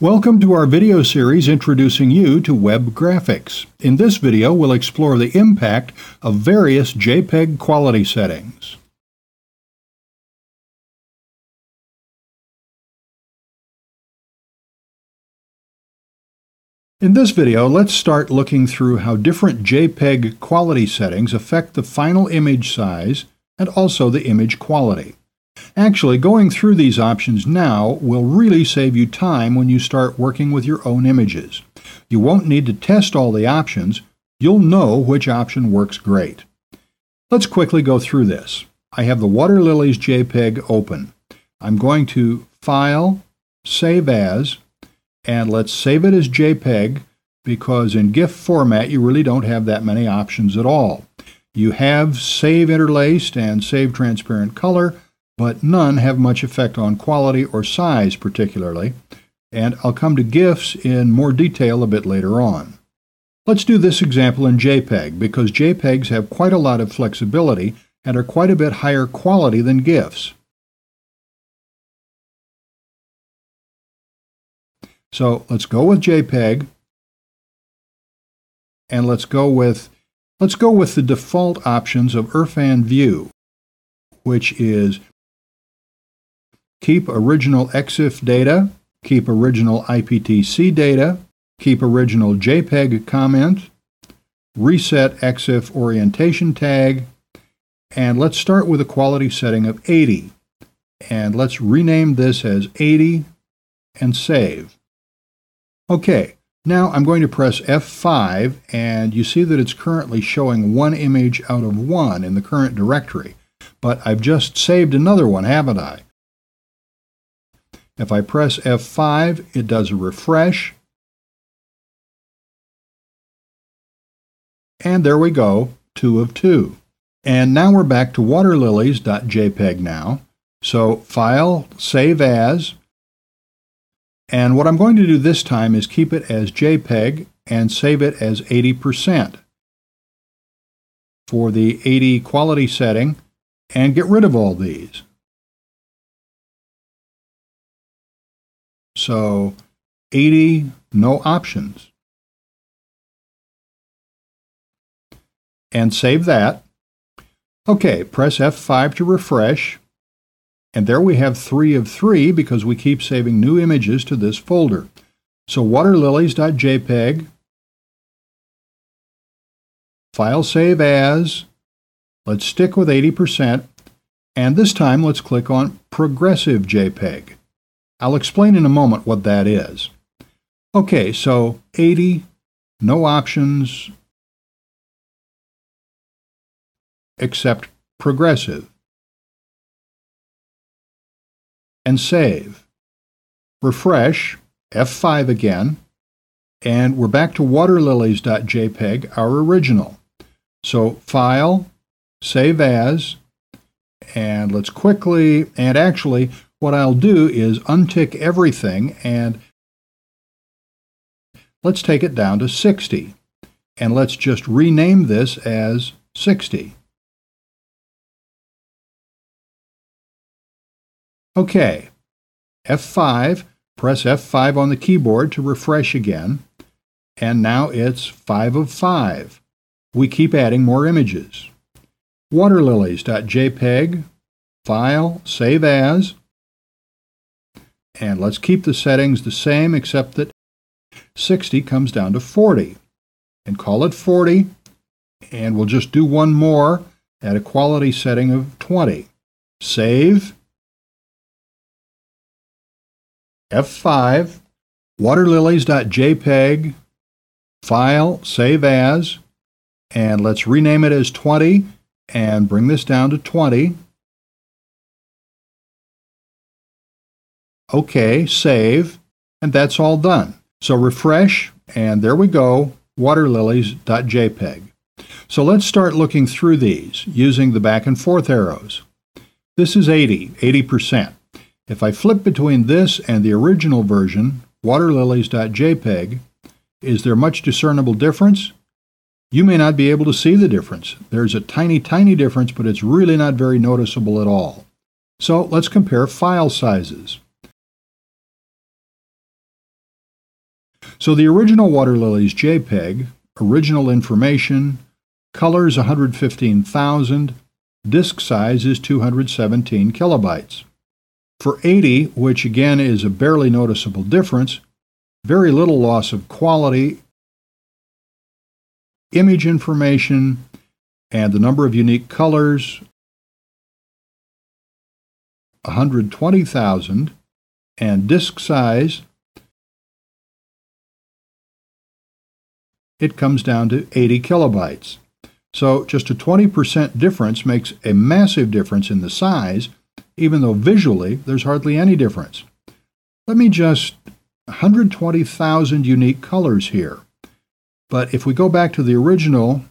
Welcome to our video series introducing you to web graphics. In this video, we'll explore the impact of various JPEG quality settings. In this video, let's start looking through how different JPEG quality settings affect the final image size and also the image quality. Actually, going through these options now will really save you time when you start working with your own images. You won't need to test all the options. You'll know which option works great. Let's quickly go through this. I have the Water Lilies JPEG open. I'm going to File, Save As, and let's save it as JPEG because in GIF format you really don't have that many options at all. You have Save Interlaced and Save Transparent Color, but none have much effect on quality or size particularly, and I'll come to GIFs in more detail a bit later on. Let's do this example in JPEG because JPEGs have quite a lot of flexibility and are quite a bit higher quality than GIFs. So let's go with JPEG, and let's go with the default options of Irfan View, which is keep original EXIF data, keep original IPTC data, keep original JPEG comment, reset EXIF orientation tag, and let's start with a quality setting of 80. And let's rename this as 80 and save. Okay, now I'm going to press F5 and you see that it's currently showing one image out of one in the current directory. But I've just saved another one, haven't I? If I press F5, it does a refresh. And there we go, 2 of 2. And now we're back to waterlilies.jpg now. So File, Save As. And what I'm going to do this time is keep it as JPEG and save it as 80% for the 80 quality setting and get rid of all these. So 80, no options. And save that. Okay, press F5 to refresh. And there we have 3 of 3 because we keep saving new images to this folder. So waterlilies.jpg, File Save As, let's stick with 80%, and this time let's click on Progressive JPEG. I'll explain in a moment what that is. Okay, so 80, no options except progressive. And save. Refresh, F5 again, and we're back to waterlilies.jpg, our original. So File, Save As, and let's quickly, and actually what I'll do is untick everything and let's take it down to 60. And let's just rename this as 60. Okay, F5, press F5 on the keyboard to refresh again, and now it's 5 of 5. We keep adding more images. Waterlilies.jpg, File, Save As, and let's keep the settings the same except that 60 comes down to 40. And call it 40, and we'll just do one more at a quality setting of 20. Save. F5, waterlilies.jpg, File, Save As, and let's rename it as 20 and bring this down to 20. Okay, save, and that's all done. So refresh, and there we go, waterlilies.jpg. So let's start looking through these using the back and forth arrows. This is 80%. If I flip between this and the original version, waterlilies.jpg, is there much discernible difference? You may not be able to see the difference. There's a tiny difference, but it's really not very noticeable at all. So let's compare file sizes. So the original water lilies JPEG, original information, colors 115,000, disk size is 217 kilobytes. For 80, which again is a barely noticeable difference, very little loss of quality, image information, and the number of unique colors, 120,000, and disk size, it comes down to 80 kilobytes. So just a 20% difference makes a massive difference in the size, even though visually there's hardly any difference. Let me just 120,000 unique colors here. But if we go back to the original,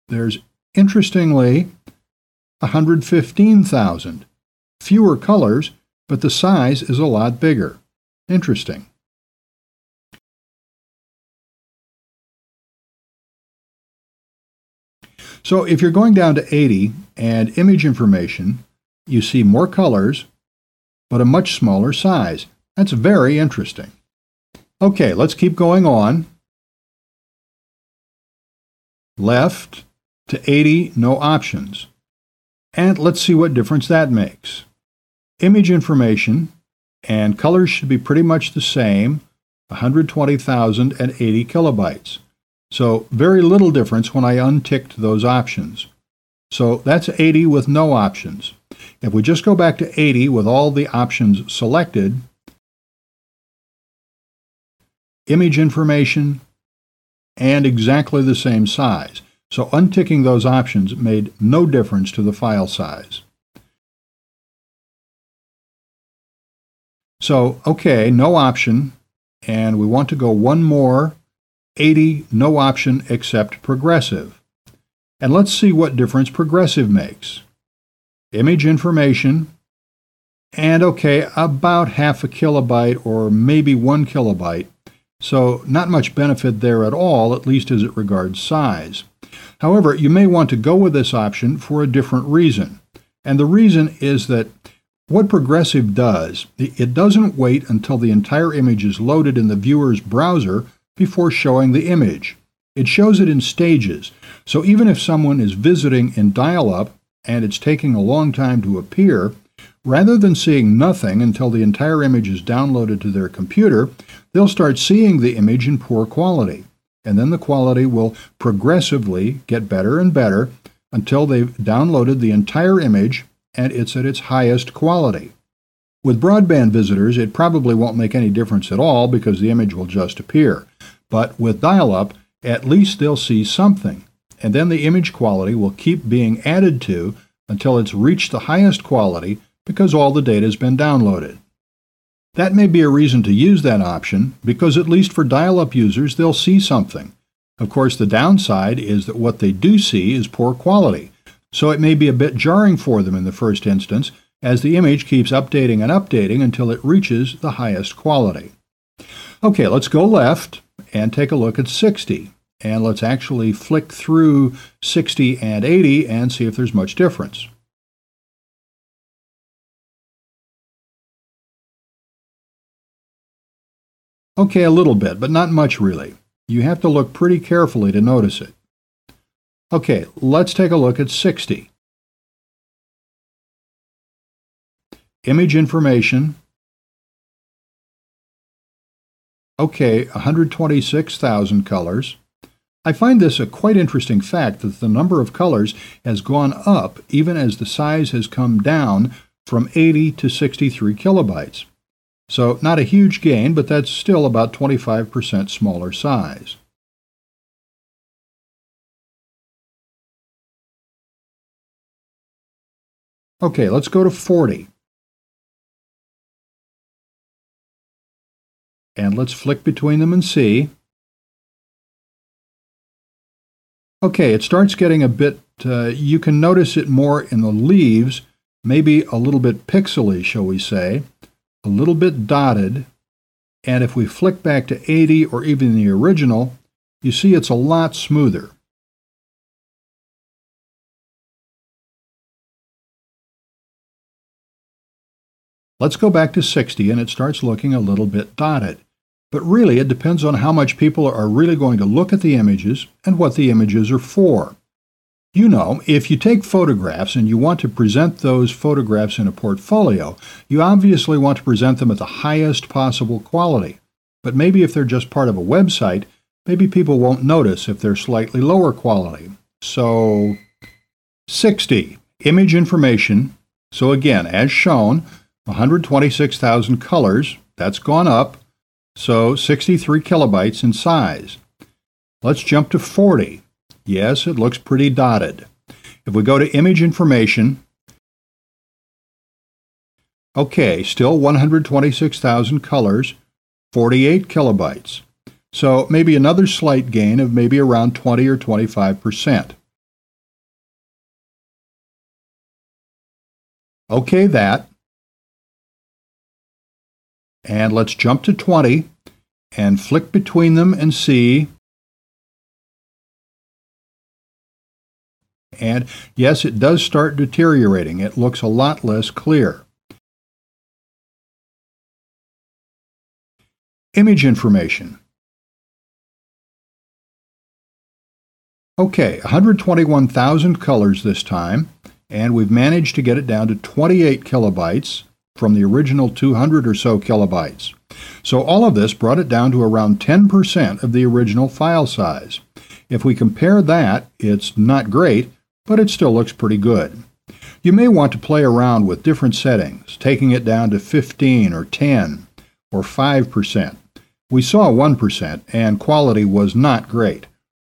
there's interestingly 115,000. Fewer colors, but the size is a lot bigger. Interesting. So if you're going down to 80 and image information, you see more colors, but a much smaller size. That's very interesting. Okay, let's keep going on. Left to 80, no options. And let's see what difference that makes. Image information and colors should be pretty much the same, 120,000 and 80 kilobytes. So very little difference when I unticked those options. So that's 80 with no options. If we just go back to 80 with all the options selected, image information, and exactly the same size. So unticking those options made no difference to the file size. So, okay, no option, and we want to go one more, 80, no option except progressive. And let's see what difference progressive makes. Image information, and okay, about half a kilobyte or maybe 1 kilobyte. So not much benefit there at all, at least as it regards size. However, you may want to go with this option for a different reason. And the reason is that what progressive does, it doesn't wait until the entire image is loaded in the viewer's browser before showing the image. It shows it in stages. So even if someone is visiting in dial-up and it's taking a long time to appear, rather than seeing nothing until the entire image is downloaded to their computer, they'll start seeing the image in poor quality. And then the quality will progressively get better and better until they've downloaded the entire image and it's at its highest quality. With broadband visitors, it probably won't make any difference at all because the image will just appear. But with dial-up, at least they'll see something. And then the image quality will keep being added to until it's reached the highest quality because all the data has been downloaded. That may be a reason to use that option because at least for dial-up users, they'll see something. Of course, the downside is that what they do see is poor quality. So it may be a bit jarring for them in the first instance as the image keeps updating and updating until it reaches the highest quality. Okay, let's go left and take a look at 60. And let's actually flick through 60 and 80 and see if there's much difference. Okay, a little bit, but not much really. You have to look pretty carefully to notice it. Okay, let's take a look at 60. Image information. Okay, 126,000 colors. I find this a quite interesting fact that the number of colors has gone up even as the size has come down from 80 to 63 kilobytes. So not a huge gain, but that's still about 25% smaller size. Okay, let's go to 40. And let's flick between them and see. Okay, it starts getting a bit, you can notice it more in the leaves, maybe a little bit pixely, shall we say, a little bit dotted, and if we flick back to 80 or even the original, you see it's a lot smoother. Let's go back to 60 and it starts looking a little bit dotted. But really, it depends on how much people are really going to look at the images and what the images are for. You know, if you take photographs and you want to present those photographs in a portfolio, you obviously want to present them at the highest possible quality. But maybe if they're just part of a website, maybe people won't notice if they're slightly lower quality. So, 60, image information. So again, as shown, 126,000 colors, that's gone up. So 63 kilobytes in size. Let's jump to 40. Yes, it looks pretty dotted. If we go to image information, okay, still 126,000 colors, 48 kilobytes. So maybe another slight gain of maybe around 20 or 25%. Okay, that. And let's jump to 20 and flick between them and see. And yes, it does start deteriorating. It looks a lot less clear. Image information. Okay, 121,000 colors this time, and we've managed to get it down to 28 kilobytes from the original 200 or so kilobytes. So all of this brought it down to around 10% of the original file size. If we compare that, it's not great, but it still looks pretty good. You may want to play around with different settings, taking it down to 15 or 10 or 5%. We saw 1% and quality was not great.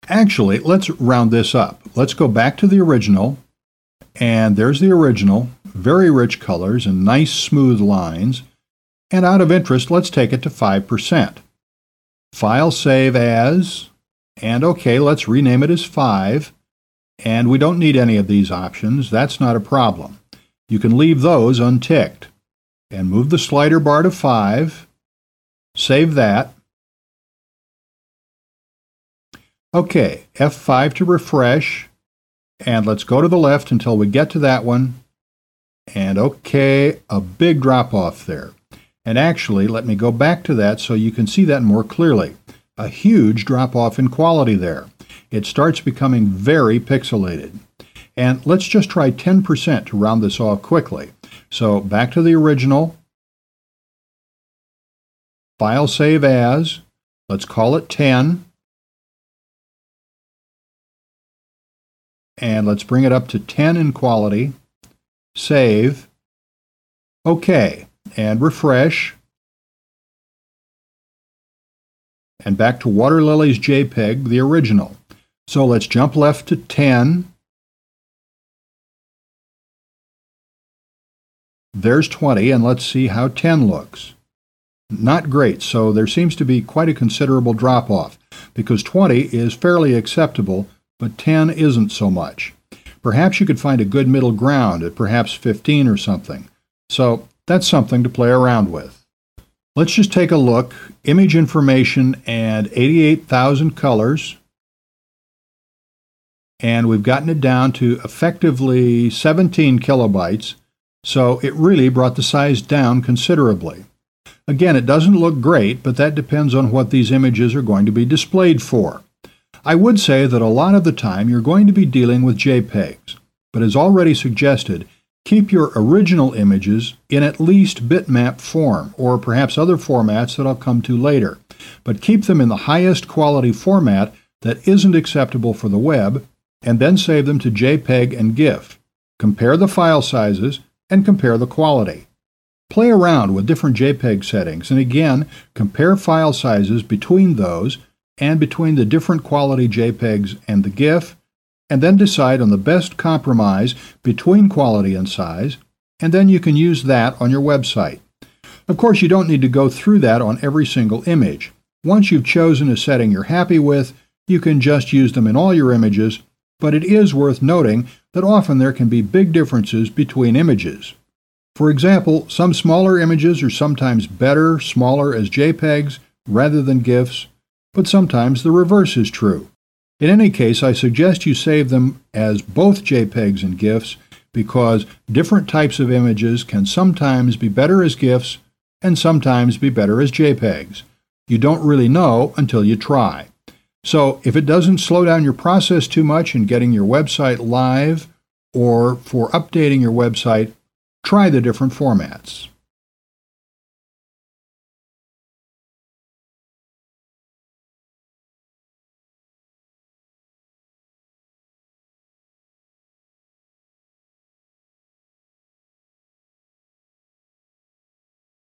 Actually, let's round this up. Let's go back to the original, and there's the original, very rich colors and nice smooth lines. And out of interest, let's take it to 5%. File save as, and okay, let's rename it as 5. And we don't need any of these options. That's not a problem. You can leave those unticked. And move the slider bar to 5. Save that. Okay, F5 to refresh. And let's go to the left until we get to that one. And okay, a big drop off there. And actually, let me go back to that so you can see that more clearly. A huge drop off in quality there. It starts becoming very pixelated. And let's just try 10% to round this off quickly. So back to the original. File save as. Let's call it 10. And let's bring it up to 10 in quality. Save. OK, and refresh. And back to Water Lily's JPEG, the original. So let's jump left to 10. There's 20, and let's see how 10 looks. Not great, so there seems to be quite a considerable drop-off, because 20 is fairly acceptable, but 10 isn't so much. Perhaps you could find a good middle ground at perhaps 15 or something. So that's something to play around with. Let's just take a look. Image information and 88,000 colors. And we've gotten it down to effectively 17 kilobytes. So it really brought the size down considerably. Again, it doesn't look great, but that depends on what these images are going to be displayed for. I would say that a lot of the time you're going to be dealing with JPEGs, but as already suggested, keep your original images in at least bitmap form, or perhaps other formats that I'll come to later, but keep them in the highest quality format that isn't acceptable for the web, and then save them to JPEG and GIF. Compare the file sizes and compare the quality. Play around with different JPEG settings, and again, compare file sizes between those and between the different quality JPEGs and the GIF, and then decide on the best compromise between quality and size, and then you can use that on your website. Of course, you don't need to go through that on every single image. Once you've chosen a setting you're happy with, you can just use them in all your images, but it is worth noting that often there can be big differences between images. For example, some smaller images are sometimes better, smaller as JPEGs rather than GIFs, but sometimes the reverse is true. In any case, I suggest you save them as both JPEGs and GIFs because different types of images can sometimes be better as GIFs and sometimes be better as JPEGs. You don't really know until you try. So if it doesn't slow down your process too much in getting your website live or for updating your website, try the different formats.